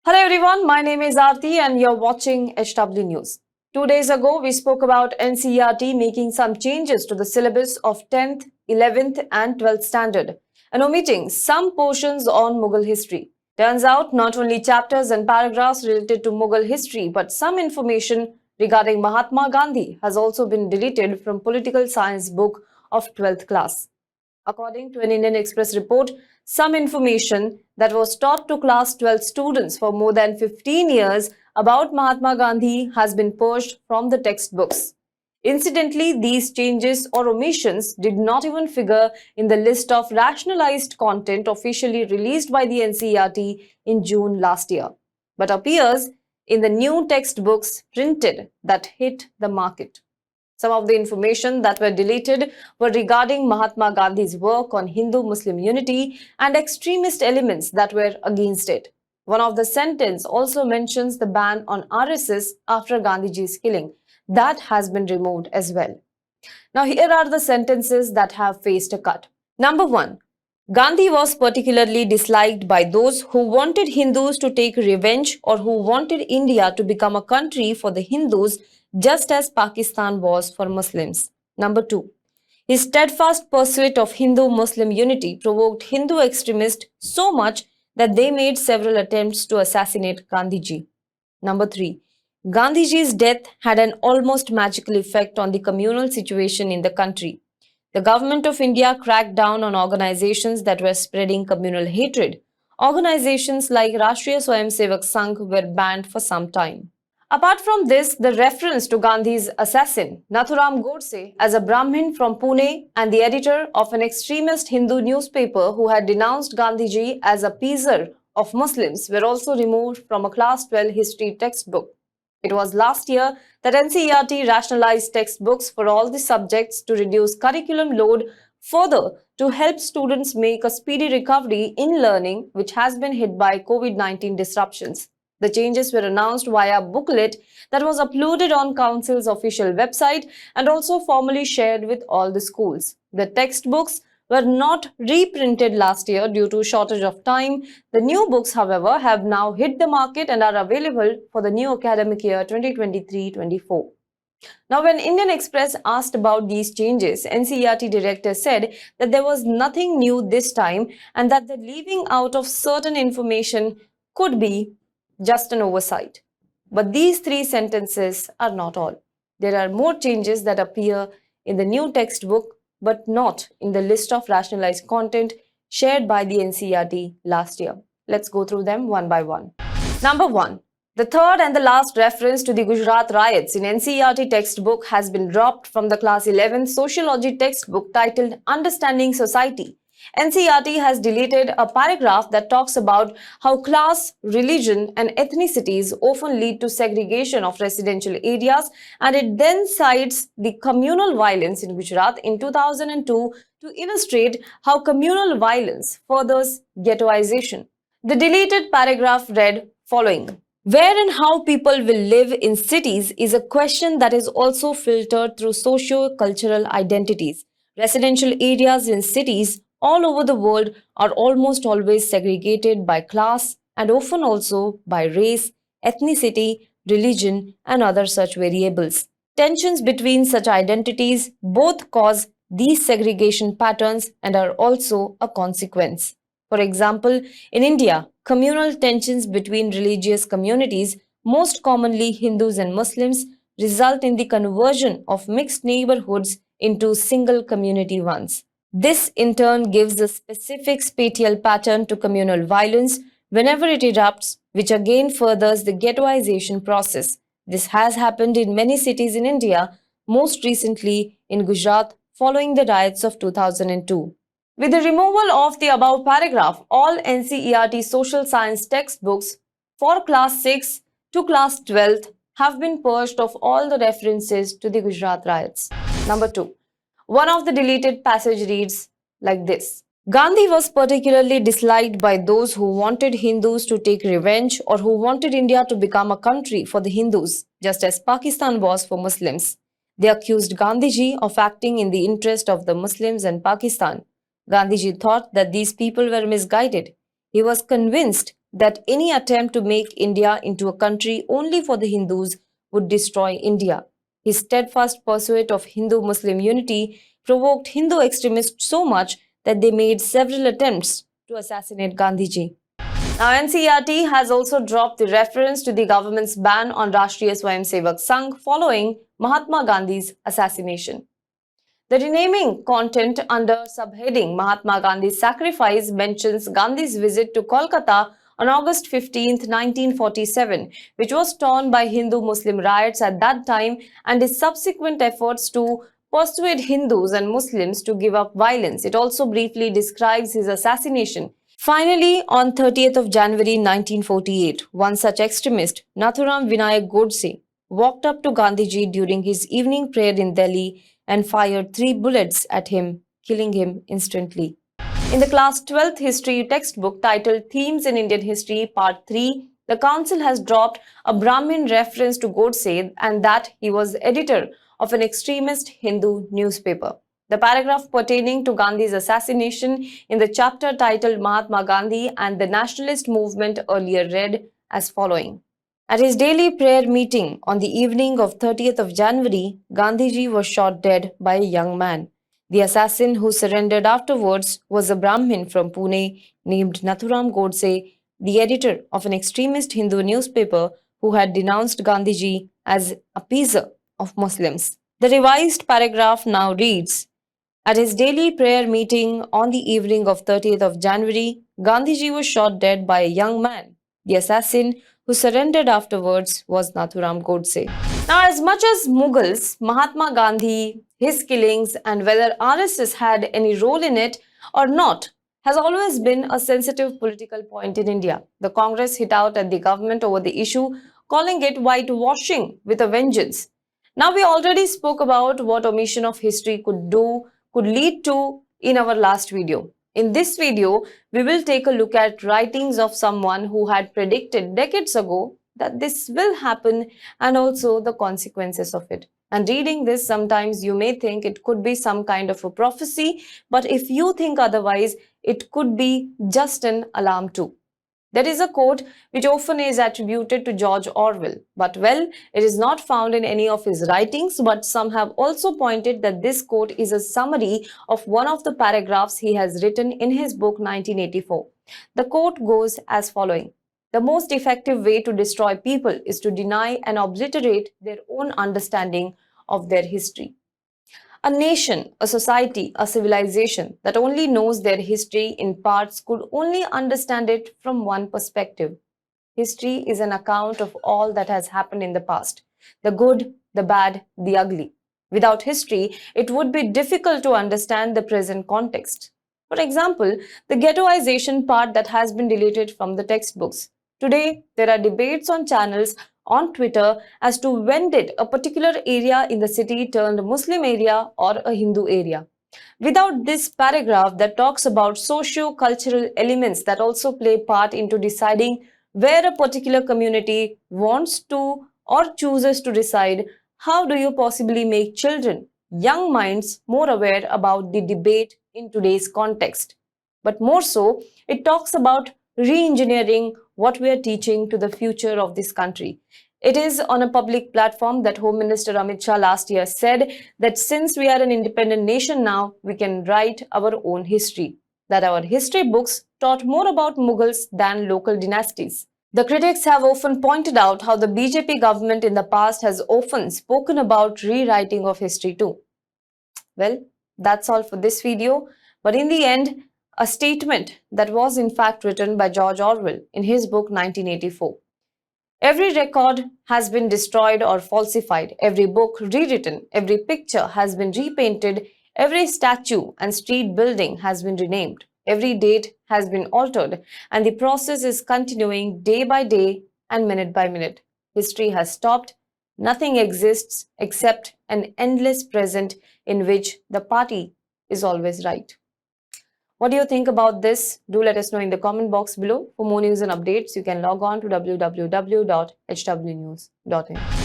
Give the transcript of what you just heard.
Hello everyone, my name is Aarti and you're watching HW News. 2 days ago, we spoke about NCERT making some changes to the syllabus of 10th, 11th and 12th standard and omitting some portions on Mughal history. Turns out, not only chapters and paragraphs related to Mughal history, but some information regarding Mahatma Gandhi has also been deleted from political science book of 12th class. According to an Indian Express report, some information that was taught to class 12 students for more than 15 years about Mahatma Gandhi has been purged from the textbooks. Incidentally, these changes or omissions did not even figure in the list of rationalized content officially released by the NCERT in June last year, but appears in the new textbooks printed that hit the market. Some of the information that were deleted were regarding Mahatma Gandhi's work on Hindu-Muslim unity and extremist elements that were against it. One of the sentences also mentions the ban on RSS after Gandhiji's killing. That has been removed as well. Now here are the sentences that have faced a cut. Number 1. Gandhi was particularly disliked by those who wanted Hindus to take revenge or who wanted India to become a country for the Hindus just as Pakistan was for Muslims. Number 2. His steadfast pursuit of Hindu-Muslim unity provoked Hindu extremists so much that they made several attempts to assassinate Gandhiji. Number 3. Gandhiji's death had an almost magical effect on the communal situation in the country. The government of India cracked down on organizations that were spreading communal hatred. Organizations like Rashtriya Swayamsevak Sangh were banned for some time. Apart from this, the reference to Gandhi's assassin, Nathuram Godse, as a Brahmin from Pune and the editor of an extremist Hindu newspaper who had denounced Gandhiji as a appeaser of Muslims, were also removed from a class 12 history textbook. It was last year that NCERT rationalized textbooks for all the subjects to reduce curriculum load further to help students make a speedy recovery in learning which has been hit by COVID-19 disruptions. The changes were announced via a booklet that was uploaded on Council's official website and also formally shared with all the schools. The textbooks were not reprinted last year due to shortage of time. The new books, however, have now hit the market and are available for the new academic year 2023-24. Now, when Indian Express asked about these changes, NCERT director said that there was nothing new this time and that the leaving out of certain information could be just an oversight. But these 3 sentences are not all. There are more changes that appear in the new textbook but not in the list of rationalized content shared by the NCERT last year. Let's go through them one by one. Number 1. The third and the last reference to the Gujarat riots in NCERT textbook has been dropped from the class 11 sociology textbook titled Understanding Society. NCERT has deleted a paragraph that talks about how class, religion and ethnicities often lead to segregation of residential areas, and it then cites the communal violence in Gujarat in 2002 to illustrate how communal violence furthers ghettoization. The deleted paragraph read following. Where and how people will live in cities is a question that is also filtered through socio-cultural identities. Residential areas in cities all over the world are almost always segregated by class and often also by race, ethnicity, religion, and other such variables. Tensions between such identities both cause these segregation patterns and are also a consequence. For example, in India, communal tensions between religious communities, most commonly Hindus and Muslims, result in the conversion of mixed neighborhoods into single community ones. This in turn gives a specific spatial pattern to communal violence whenever it erupts, which again furthers the ghettoization process. This has happened in many cities in India, most recently in Gujarat following the riots of 2002. With the removal of the above paragraph, all NCERT social science textbooks for class 6 to class 12 have been purged of all the references to the Gujarat riots. Number 2. One of the deleted passage reads like this. Gandhi was particularly disliked by those who wanted Hindus to take revenge or who wanted India to become a country for the Hindus, just as Pakistan was for Muslims. They accused Gandhiji of acting in the interest of the Muslims and Pakistan. Gandhiji thought that these people were misguided. He was convinced that any attempt to make India into a country only for the Hindus would destroy India. His steadfast pursuit of Hindu-Muslim unity provoked Hindu extremists so much that they made several attempts to assassinate Gandhiji. Now, NCERT has also dropped the reference to the government's ban on Rashtriya Swayamsevak Sangh following Mahatma Gandhi's assassination. The renaming content under subheading Mahatma Gandhi's sacrifice mentions Gandhi's visit to Kolkata on August 15, 1947, which was torn by Hindu-Muslim riots at that time, and his subsequent efforts to persuade Hindus and Muslims to give up violence. It also briefly describes his assassination. Finally, on 30th of January 1948, one such extremist, Nathuram Vinayak Godse, walked up to Gandhiji during his evening prayer in Delhi and fired 3 bullets at him, killing him instantly. In the class 12th history textbook titled Themes in Indian History Part 3, the council has dropped a Brahmin reference to Godse and that he was editor of an extremist Hindu newspaper. The paragraph pertaining to Gandhi's assassination in the chapter titled Mahatma Gandhi and the Nationalist Movement earlier read as following. At his daily prayer meeting on the evening of 30th of January, Gandhiji was shot dead by a young man. The assassin who surrendered afterwards was a Brahmin from Pune named Nathuram Godse, the editor of an extremist Hindu newspaper who had denounced Gandhiji as a appeaser of Muslims. The revised paragraph now reads, at his daily prayer meeting on the evening of 30th of January, Gandhiji was shot dead by a young man. The assassin who surrendered afterwards was Nathuram Godse. Now, as much as Mughals, Mahatma Gandhi, his killings, and whether RSS had any role in it or not, has always been a sensitive political point in India. The Congress hit out at the government over the issue, calling it whitewashing with a vengeance. Now, we already spoke about what omission of history could lead to in our last video. In this video, we will take a look at writings of someone who had predicted decades ago that this will happen and also the consequences of it. And reading this, sometimes you may think it could be some kind of a prophecy, but if you think otherwise, it could be just an alarm too. There is a quote which often is attributed to George Orwell, but well, it is not found in any of his writings, but some have also pointed that this quote is a summary of one of the paragraphs he has written in his book 1984. The quote goes as following. The most effective way to destroy people is to deny and obliterate their own understanding of their history. A nation, a society, a civilization that only knows their history in parts could only understand it from one perspective. History is an account of all that has happened in the past, the good, the bad, the ugly. Without history, it would be difficult to understand the present context. For example, the ghettoization part that has been deleted from the textbooks. Today, there are debates on channels on Twitter as to when did a particular area in the city turned Muslim area or a Hindu area. Without this paragraph that talks about socio-cultural elements that also play part into deciding where a particular community wants to or chooses to reside, how do you possibly make children, young minds more aware about the debate in today's context? But more so, it talks about re-engineering what we are teaching to the future of this country. It is on a public platform that Home Minister Amit Shah last year said that since we are an independent nation now, we can write our own history. That our history books taught more about Mughals than local dynasties. The critics have often pointed out how the BJP government in the past has often spoken about rewriting of history too. Well, that's all for this video. But in the end, a statement that was in fact written by George Orwell in his book 1984. Every record has been destroyed or falsified, every book rewritten, every picture has been repainted, every statue and street building has been renamed, every date has been altered, and the process is continuing day by day and minute by minute. History has stopped. Nothing exists except an endless present in which the party is always right. What do you think about this? Do let us know in the comment box below. For more news and updates, you can log on to www.hwnews.in.